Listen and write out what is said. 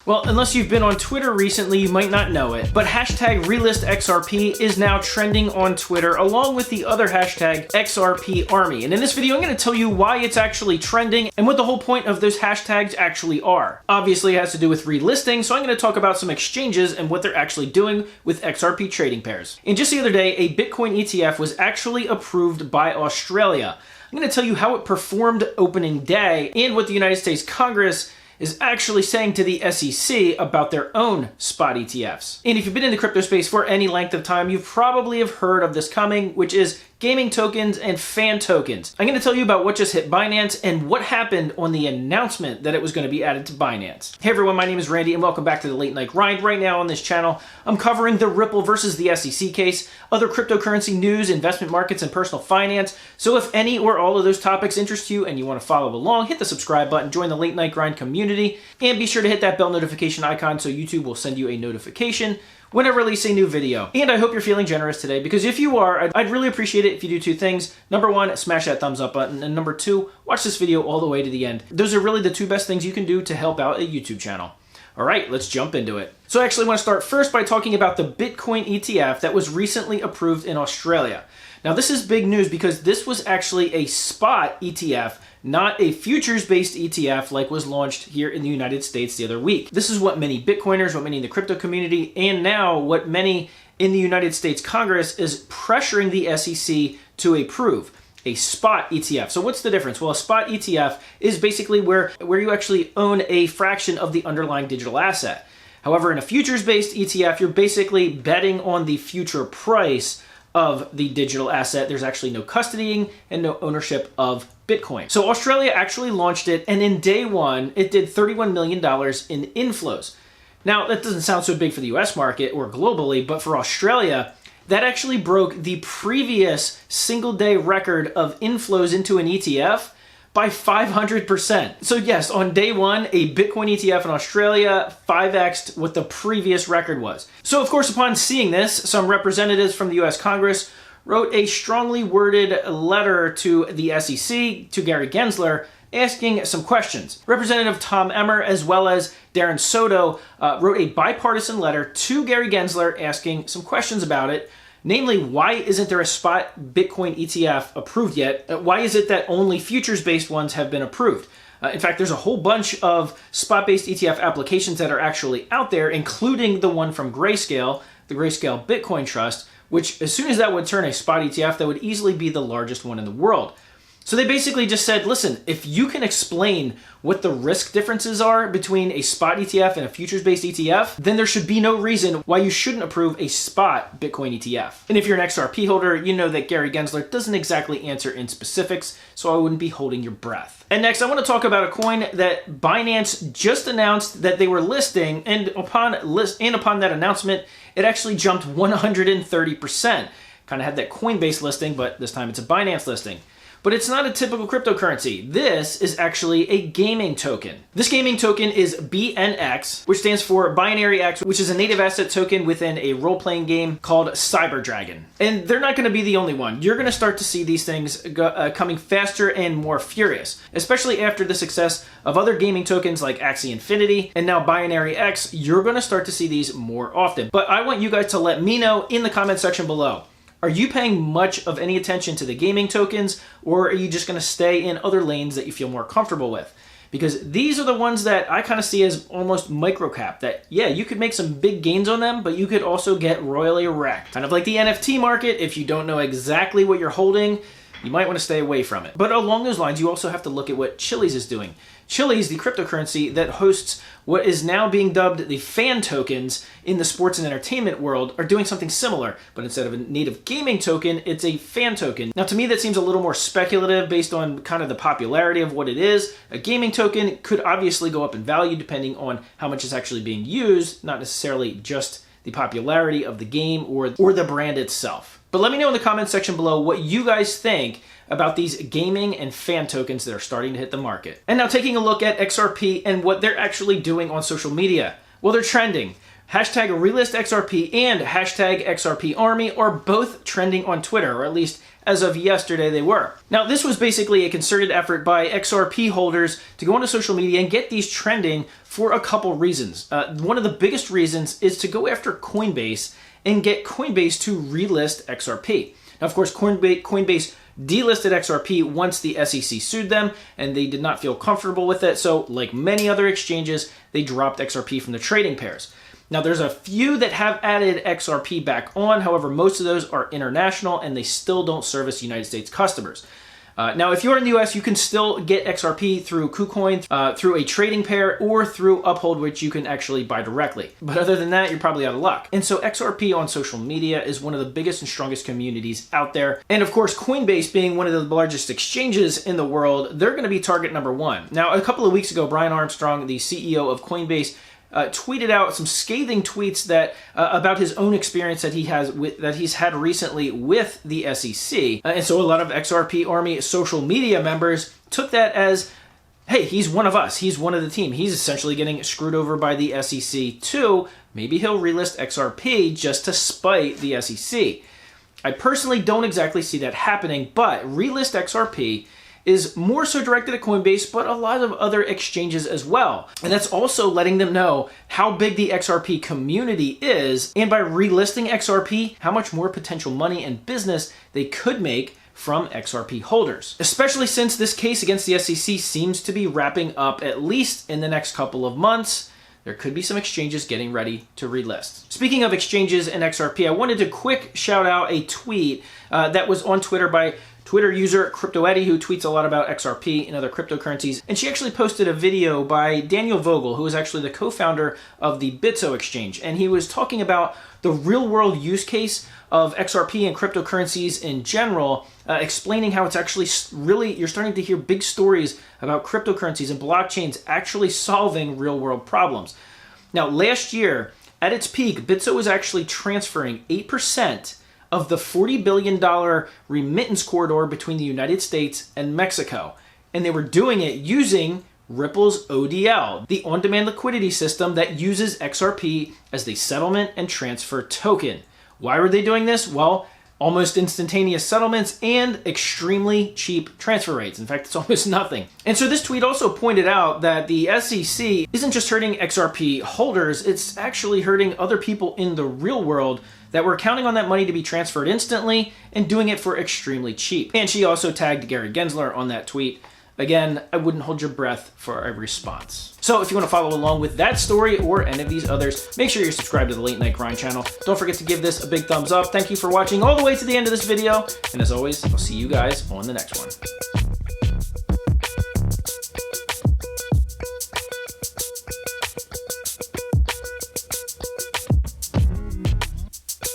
Well, unless you've been on Twitter recently, you might not know it, but hashtag Relist XRP is now trending on Twitter along with the other hashtag XRP Army. And in this video, I'm going to tell you why it's actually trending and what the whole point of those hashtags actually are. Obviously, it has to do with relisting, so I'm going to talk about some exchanges and what they're actually doing with XRP trading pairs. And just the other day, a Bitcoin ETF was actually approved by Australia. I'm going to tell you how it performed opening day and what the United States Congress is actually saying to the SEC about their own spot ETFs. And if you've been in the crypto space for any length of time, you probably have heard of this coming, which is gaming tokens and fan tokens. I'm going to tell you about what just hit Binance and what happened on the announcement that it was going to be added to Binance. Hey everyone, my name is Randy and welcome back to the Late Night Grind. Right now on this channel, I'm covering the Ripple versus the SEC case, other cryptocurrency news, investment markets, and personal finance. So if any or all of those topics interest you and you want to follow along, hit the subscribe button, join the Late Night Grind community, and be sure to hit that bell notification icon so YouTube will send you a notification when I release a new video. And I hope you're feeling generous today, because if you are, I'd really appreciate it if you do two things. Number one, smash that thumbs up button, and number two, watch this video all the way to the end. Those are really the two best things you can do to help out a YouTube channel. All right, let's jump into it. So I actually want to start first by talking about the Bitcoin ETF that was recently approved in Australia. Now this is big news because this was actually a spot ETF, not a futures-based ETF like was launched here in the United States the other week. This is what many Bitcoiners, what many in the crypto community, and now what many in the United States Congress is pressuring the SEC to approve. A spot ETF. So what's the difference? Well, a spot ETF is basically where you actually own a fraction of the underlying digital asset. However, in a futures-based ETF, you're basically betting on the future price of the digital asset. There's actually no custodying and no ownership of Bitcoin. So Australia actually launched it, and in day one, it did $31 million in inflows. Now, that doesn't sound so big for the US market or globally, but for Australia, that actually broke the previous single day record of inflows into an ETF by 500%. So yes, on day one, a Bitcoin ETF in Australia 5x'd what the previous record was. So of course, upon seeing this, some representatives from the US Congress wrote a strongly worded letter to the SEC, to Gary Gensler, asking some questions. Representative Tom Emmer, as well as Darren Soto, wrote a bipartisan letter to Gary Gensler asking some questions about it. Namely, why isn't there a spot Bitcoin ETF approved yet? Why is it that only futures-based ones have been approved? In fact, there's a whole bunch of spot-based ETF applications that are actually out there, including the one from Grayscale, the Grayscale Bitcoin Trust, which as soon as that would turn a spot ETF, that would easily be the largest one in the world. So they basically just said, listen, if you can explain what the risk differences are between a spot ETF and a futures-based ETF, then there should be no reason why you shouldn't approve a spot Bitcoin ETF. And if you're an XRP holder, you know that Gary Gensler doesn't exactly answer in specifics, so I wouldn't be holding your breath. And next, I want to talk about a coin that Binance just announced that they were listing, and upon that announcement, it actually jumped 130%. Kind of had that Coinbase listing, but this time it's a Binance listing. But it's not a typical cryptocurrency. This is actually a gaming token. This gaming token is BNX, which stands for Binary X, which is a native asset token within a role-playing game called Cyber Dragon. And they're not going to be the only one. You're going to start to see these things coming faster and more furious, especially after the success of other gaming tokens like Axie Infinity and now Binary X. You're going to start to see these more often. But I want you guys to let me know in the comment section below. Are you paying much of any attention to the gaming tokens, or are you just going to stay in other lanes that you feel more comfortable with? Because these are the ones that I kind of see as almost microcap, that, yeah, you could make some big gains on them, but you could also get royally wrecked. Kind of like the NFT market, if you don't know exactly what you're holding, you might want to stay away from it. But along those lines, you also have to look at what Chiliz is doing. Chiliz, the cryptocurrency that hosts what is now being dubbed the fan tokens in the sports and entertainment world, are doing something similar, but instead of a native gaming token, it's a fan token. Now, to me, that seems a little more speculative based on kind of the popularity of what it is. A gaming token could obviously go up in value depending on how much is actually being used, not necessarily just the popularity of the game or the brand itself. But let me know in the comments section below what you guys think about these gaming and fan tokens that are starting to hit the market. And now taking a look at XRP and what they're actually doing on social media. Well, they're trending. Hashtag Relist XRP and hashtag XRP Army are both trending on Twitter, or at least as of yesterday they were. Now, this was basically a concerted effort by XRP holders to go onto social media and get these trending for a couple reasons. One of the biggest reasons is to go after Coinbase and get Coinbase to relist XRP. Now, of course, Coinbase delisted XRP once the SEC sued them, and they did not feel comfortable with it. So, like many other exchanges, they dropped XRP from the trading pairs. Now, there's a few that have added XRP back on. However, most of those are international, and they still don't service United States customers. Now, if you're in the US, you can still get XRP through KuCoin, through a trading pair, or through Uphold, which you can actually buy directly. But other than that, you're probably out of luck. And so XRP on social media is one of the biggest and strongest communities out there. And of course, Coinbase being one of the largest exchanges in the world, they're going to be target number one. Now, a couple of weeks ago, Brian Armstrong, the CEO of Coinbase, tweeted out some scathing tweets that about his own experience that he's had recently with the SEC, and so a lot of XRP Army social media members took that as, hey, he's one of us, he's one of the team, he's essentially getting screwed over by the SEC too. Maybe he'll relist XRP just to spite the SEC. I personally don't exactly see that happening, but relist XRP is more so directed at Coinbase, but a lot of other exchanges as well. And that's also letting them know how big the XRP community is, and by relisting XRP, how much more potential money and business they could make from XRP holders. Especially since this case against the SEC seems to be wrapping up at least in the next couple of months. There could be some exchanges getting ready to relist. Speaking of exchanges and XRP, I wanted to quick shout out a tweet that was on Twitter by Twitter user Crypto Eddie, who tweets a lot about XRP and other cryptocurrencies. And she actually posted a video by Daniel Vogel, who is actually the co-founder of the Bitso exchange. And he was talking about the real world use case of XRP and cryptocurrencies in general, explaining how it's actually really, you're starting to hear big stories about cryptocurrencies and blockchains actually solving real world problems. Now, last year, at its peak, Bitso was actually transferring 8% of the $40 billion remittance corridor between the United States and Mexico. And they were doing it using Ripple's ODL, the on-demand liquidity system that uses XRP as the settlement and transfer token. Why were they doing this? Well, almost instantaneous settlements and extremely cheap transfer rates. In fact, it's almost nothing. And so this tweet also pointed out that the SEC isn't just hurting XRP holders, it's actually hurting other people in the real world that were counting on that money to be transferred instantly and doing it for extremely cheap. And she also tagged Gary Gensler on that tweet. Again, I wouldn't hold your breath for a response. So if you want to follow along with that story or any of these others, make sure you're subscribed to the Late Night Grind channel. Don't forget to give this a big thumbs up. Thank you for watching all the way to the end of this video. And as always, I'll see you guys on the next one.